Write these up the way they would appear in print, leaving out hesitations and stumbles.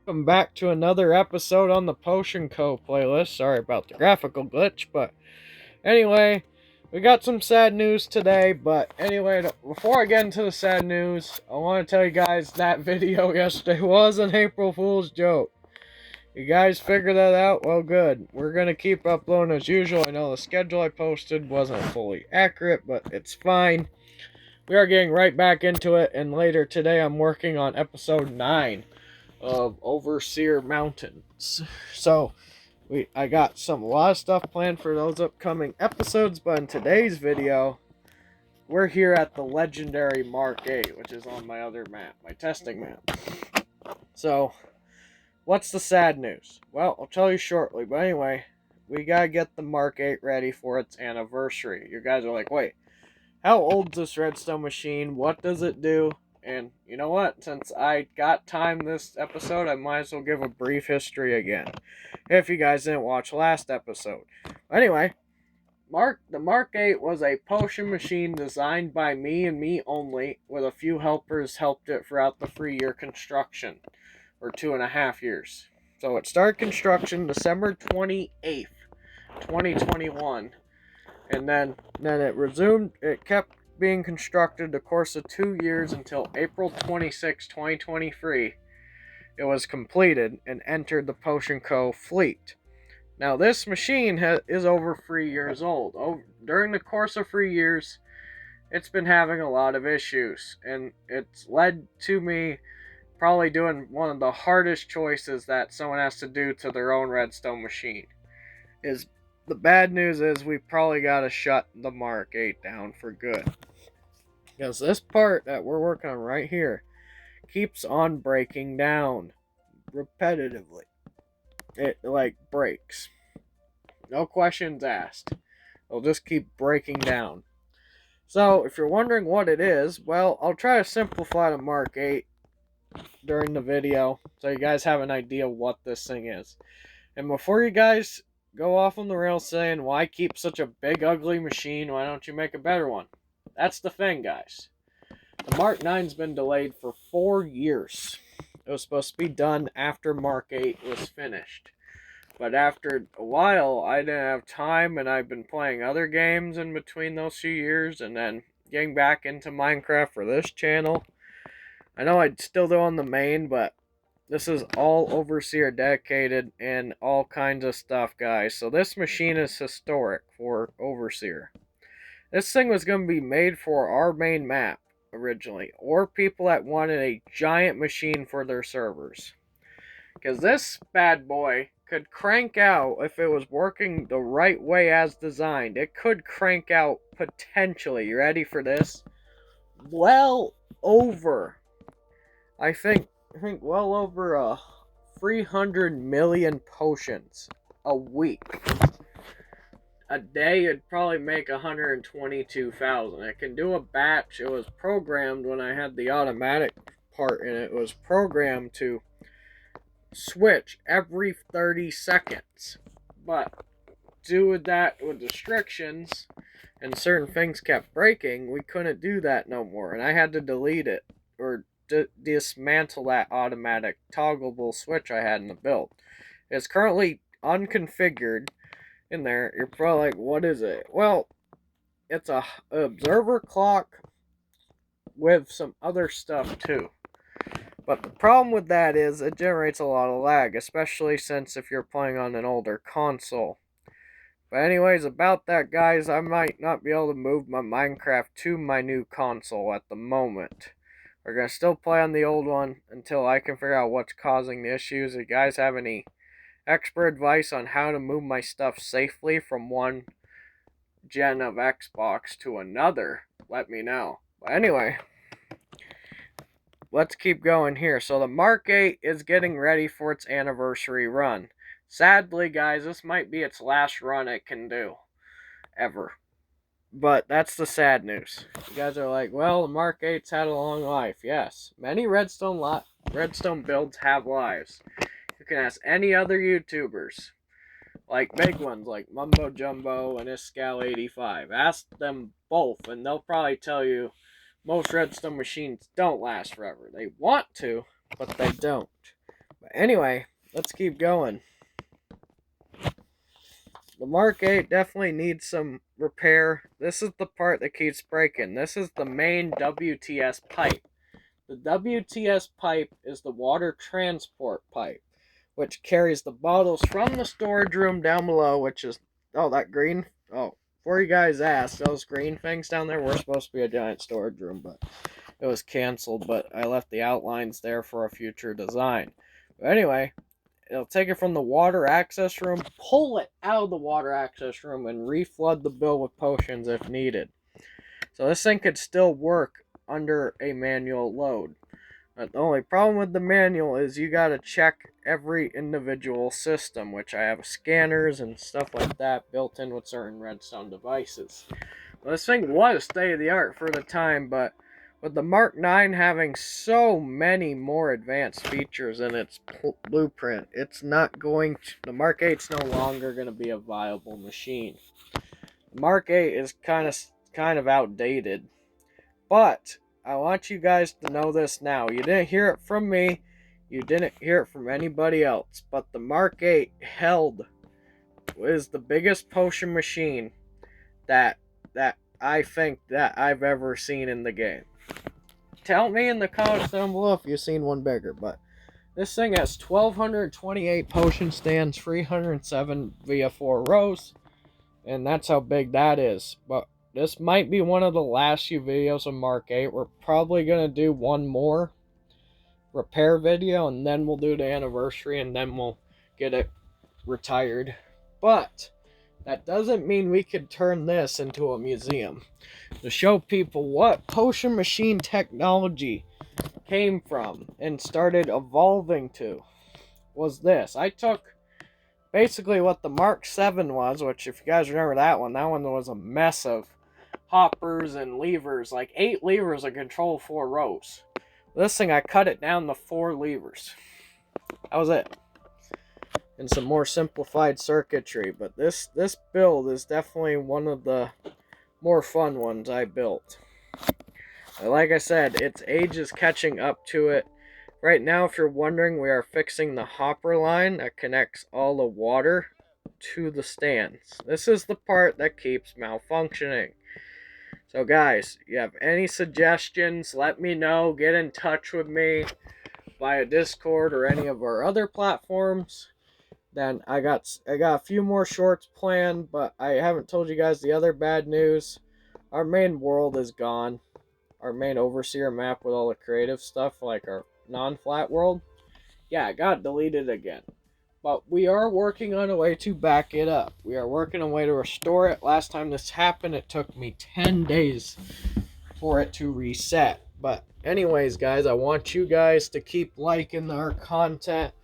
welcome back to another episode on the Potion Co. playlist. Sorry about the graphical glitch, but anyway, we got some sad news today. But anyway, before I get into the sad news, I want to tell you guys that video yesterday was an April Fool's joke. You guys figured that out? Well, good. We're going to keep uploading as usual. I know the schedule I posted wasn't fully accurate, but it's fine. We are getting right back into it, and later today I'm working on episode 9 of Overseer Mountains. So I got a lot of stuff planned for those upcoming episodes, but in today's video, we're here at the legendary Mark 8, which is on my other map, my testing map. So, what's the sad news? Well, I'll tell you shortly, but anyway, we gotta get the Mark 8 ready for its anniversary. You guys are like, wait, how old is this redstone machine? What does it do? And you know what? Since I got time this episode, I might as well give a brief history again. If you guys didn't watch last episode. Anyway, the Mark 8 was a potion machine designed by me and me only, with a few helpers helped it throughout the 3-year construction. Or 2.5 years. So it started construction December 28th, 2021. And then it resumed, it kept being constructed the course of 2 years until April 26, 2023. It was completed and entered the Potion Co. fleet. Now this machine is over 3 years old. During the course of 3 years, it's been having a lot of issues. And it's led to me probably doing one of the hardest choices that someone has to do to their own redstone machine. The bad news is we probably got to shut the Mark 8 down for good. Because this part that we're working on right here keeps on breaking down repetitively. It breaks. No questions asked. It'll just keep breaking down. So if you're wondering what it is, well, I'll try to simplify the Mark 8 during the video so you guys have an idea what this thing is. And before you guys go off on the rails saying, why keep such a big ugly machine? Why don't you make a better one? That's the thing, guys. The Mark 9's been delayed for 4 years. It was supposed to be done after Mark 8 was finished. But after a while, I didn't have time, and I've been playing other games in between those few years, and then getting back into Minecraft for this channel. I know I'd still do on the main, but this is all Overseer dedicated and all kinds of stuff, guys. So this machine is historic for Overseer. This thing was going to be made for our main map originally, or people that wanted a giant machine for their servers. Because this bad boy could crank out, if it was working the right way as designed, it could crank out potentially, you ready for this? Well over, I think well over 300 million potions a week. A day, it'd probably make 122,000. It can do a batch. It was programmed when I had the automatic part in it. It was programmed to switch every 30 seconds. But due to that, with restrictions and certain things kept breaking, we couldn't do that no more. And I had to delete it or dismantle that automatic toggleable switch I had in the build. It's currently unconfigured in there. You're probably like, what is it? Well, it's a observer clock with some other stuff too. But the problem with that is it generates a lot of lag, especially since if you're playing on an older console. But anyways, about that, guys, I might not be able to move my Minecraft to my new console at the moment. We're going to still play on the old one until I can figure out what's causing the issues. If you guys have any expert advice on how to move my stuff safely from one gen of Xbox to another, let me know. But anyway, let's keep going here. So the Mark 8 is getting ready for its anniversary run. Sadly, guys, this might be its last run it can do. Ever. But that's the sad news. You guys are like, well, the Mark 8's had a long life. Yes, many redstone builds have lives. You can ask any other YouTubers, like big ones like Mumbo Jumbo and Iscal85. Ask them both, and they'll probably tell you most redstone machines don't last forever. They want to, but they don't. But anyway, let's keep going. The Mark 8 definitely needs some repair. This is the part that keeps breaking. This is the main WTS pipe. The WTS pipe is the water transport pipe, which carries the bottles from the storage room down below, which is, oh, that green, oh, before you guys asked, those green things down there were supposed to be a giant storage room, but it was canceled, but I left the outlines there for a future design. But anyway, it'll take it from the water access room, pull it out of the water access room, and reflood the bill with potions if needed. So this thing could still work under a manual load. But the only problem with the manual is you gotta check every individual system, which I have scanners and stuff like that built in with certain redstone devices. Well, this thing was state of the art for the time, but with the Mark 9 having so many more advanced features in its blueprint, it's not going to, the Mark 8's no longer going to be a viable machine. The Mark 8 is kind of outdated, but I want you guys to know this now. You didn't hear it from me, you didn't hear it from anybody else, but the Mark 8 is the biggest potion machine that I think that I've ever seen in the game. Tell me in the comments down below if you've seen one bigger, but this thing has 1,228 potion stands, 307 via 4 rows, and that's how big that is. But this might be one of the last few videos of Mark 8. We're probably going to do one more repair video, and then we'll do the anniversary, and then we'll get it retired. But that doesn't mean we could turn this into a museum to show people what potion machine technology came from and started evolving to. Was this. I took basically what the Mark 7 was, which if you guys remember that one was a mess of hoppers and levers, like 8 levers that control 4 rows. This thing, I cut it down to 4 levers. That was it. And some more simplified circuitry, but this build is definitely one of the more fun ones I built. Like I said, its age is catching up to it. Right now, if you're wondering, we are fixing the hopper line that connects all the water to the stands. This is the part that keeps malfunctioning. So guys, you have any suggestions, let me know. Get in touch with me via Discord or any of our other platforms. Then I got a few more shorts planned, but I haven't told you guys the other bad news. Our main world is gone. Our main overseer map with all the creative stuff, like our non-flat world. Yeah, it got deleted again. But we are working on a way to back it up. We are working on a way to restore it. Last time this happened, it took me 10 days for it to reset. But anyways, guys, I want you guys to keep liking our content.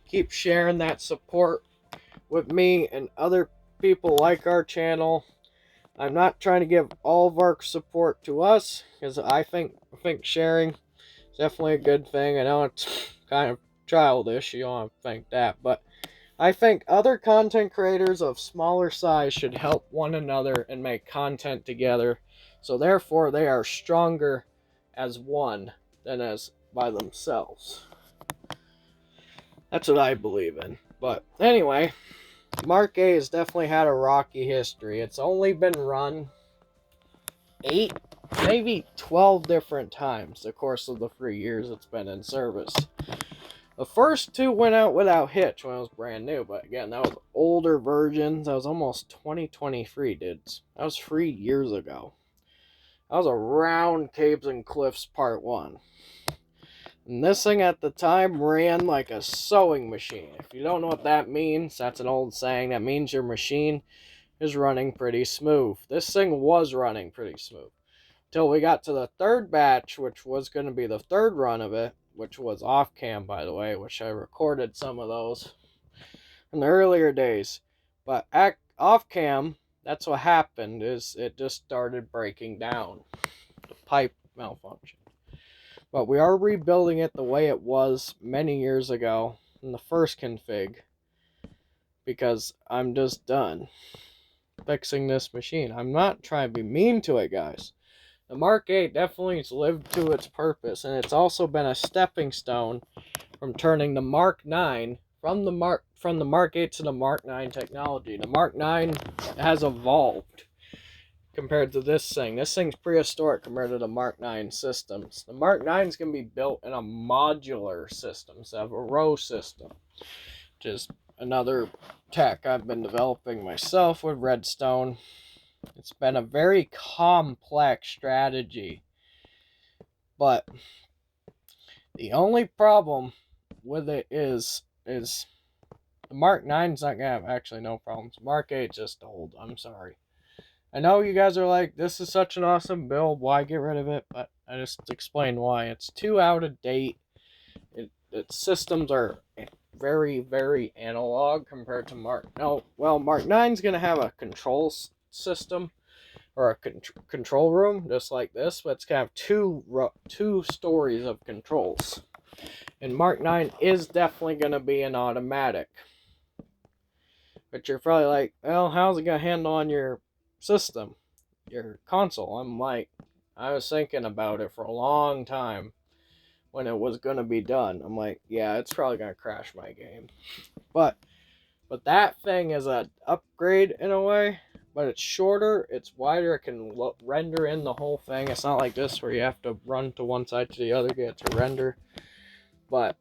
Keep sharing that support with me and other people like our channel. I'm not trying to give all of our support to us, because I think sharing is definitely a good thing. I know it's kind of childish, you don't have to think that, but I think other content creators of smaller size should help one another and make content together, so therefore they are stronger as one than as by themselves. That's what I believe in. But anyway, Mark A has definitely had a rocky history. It's only been run 8, maybe 12 different times the course of the 3 years it's been in service. The first 2 went out without hitch when it was brand new, but again, that was older versions. That was almost 2023, dudes. That was 3 years ago. That was around Caves and Cliffs Part 1. And this thing at the time ran like a sewing machine. If you don't know what that means, that's an old saying. That means your machine is running pretty smooth. This thing was running pretty smooth. Until we got to the 3rd batch, which was going to be the 3rd run of it, which was off cam, by the way, which I recorded some of those in the earlier days. But off cam, that's what happened, is it just started breaking down. The pipe malfunction. But we are rebuilding it the way it was many years ago in the first config, because I'm just done fixing this machine. I'm not trying to be mean to it, guys. The Mark 8 definitely has lived to its purpose, and it's also been a stepping stone from turning the Mark 9 from the Mark 8 to the Mark 9 technology. The Mark 9 has evolved compared to this thing. This thing's prehistoric compared to the Mark 9 systems. The Mark 9 is going to be built in a modular system, so have a row system, which is another tech I've been developing myself with Redstone. It's been a very complex strategy, but the only problem with it is the Mark 9's not gonna have, actually no problems. Mark 8 just old. I'm sorry. I know you guys are like, this is such an awesome build, why get rid of it? But I just explained why. It's too out of date. Its systems are very, very analog compared to Mark. No, well, Mark 9's gonna have a control system or a control room just like this, but it's gonna have two stories of controls. And Mark 9 is definitely gonna be an automatic. But you're probably like, well, how's it gonna handle on your system, your console? I'm like, I was thinking about it for a long time when it was gonna be done. I'm like, yeah, it's probably gonna crash my game. But that thing is an upgrade in a way. But it's shorter, it's wider, it can render in the whole thing. It's not like this where you have to run to one side to the other to get to render. But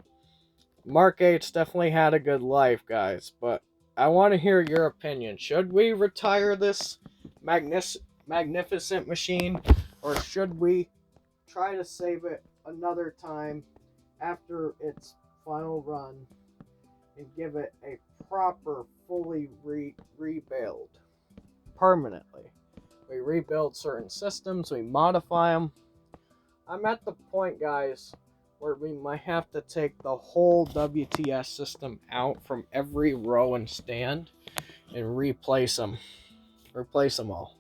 Mark 8's definitely had a good life, guys. But I want to hear your opinion. Should we retire this magnificent machine? Or should we try to save it another time after its final run and give it a proper, fully rebuild? Permanently. We rebuild certain systems, we modify them. I'm at the point, guys, where we might have to take the whole WTS system out from every row and stand and replace them all.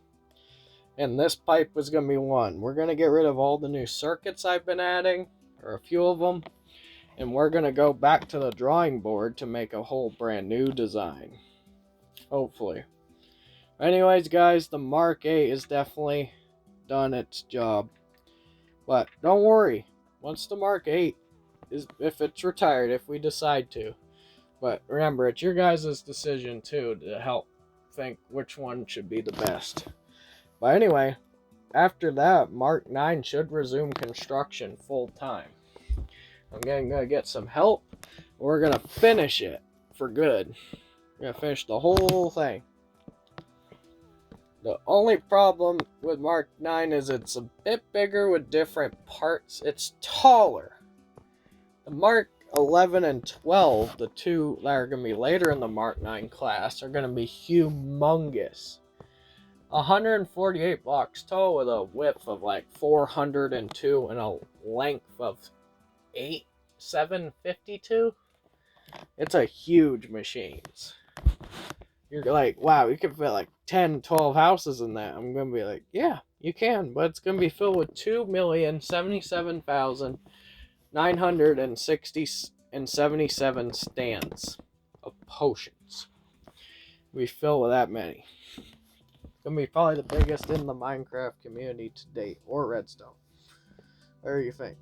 And this pipe was going to be one. We're going to get rid of all the new circuits I've been adding, or a few of them, and we're going to go back to the drawing board to make a whole brand new design. Hopefully. Anyways, guys, the Mark 8 is definitely done its job. But don't worry, once the Mark 8 is, if it's retired, if we decide to. But remember, it's your guys' decision too to help think which one should be the best. But anyway, after that, Mark 9 should resume construction full time. I'm gonna get some help. We're gonna finish it for good. We're gonna finish the whole thing. The only problem with Mark 9 is it's a bit bigger with different parts. It's taller. The Mark 11 and 12, the two that are going to be later in the Mark 9 class, are going to be humongous. 148 blocks tall with a width of like 402 and a length of 752. It's a huge machine. You're like, wow, you can fit like 10, 12 houses in that. I'm going to be like, yeah, you can. But it's going to be filled with 2,077,977 stands of potions. We fill with that many. It's going to be probably the biggest in the Minecraft community to date. Or Redstone. What do you think?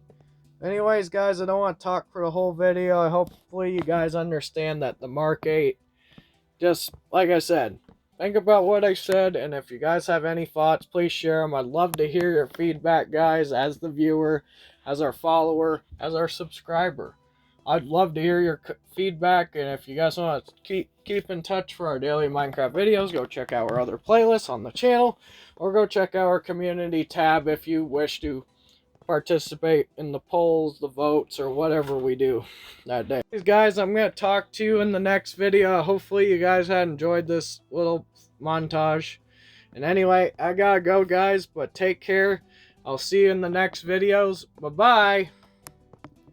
Anyways, guys, I don't want to talk for the whole video. Hopefully you guys understand that the Mark 8, just like I said, think about what I said, and if you guys have any thoughts, please share them. I'd love to hear your feedback, guys, as the viewer, as our follower, as our subscriber. I'd love to hear your feedback, and if you guys want to keep in touch for our daily Minecraft videos, go check out our other playlists on the channel, or go check out our community tab if you wish to participate in the polls, the votes, or whatever we do that day. Guys, I'm going to talk to you in the next video. Hopefully you guys had enjoyed this little montage. And anyway, I gotta go, guys, but take care. I'll see you in the next videos. Bye-bye.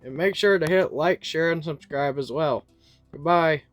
And make sure to hit like, share, and subscribe as well. Goodbye.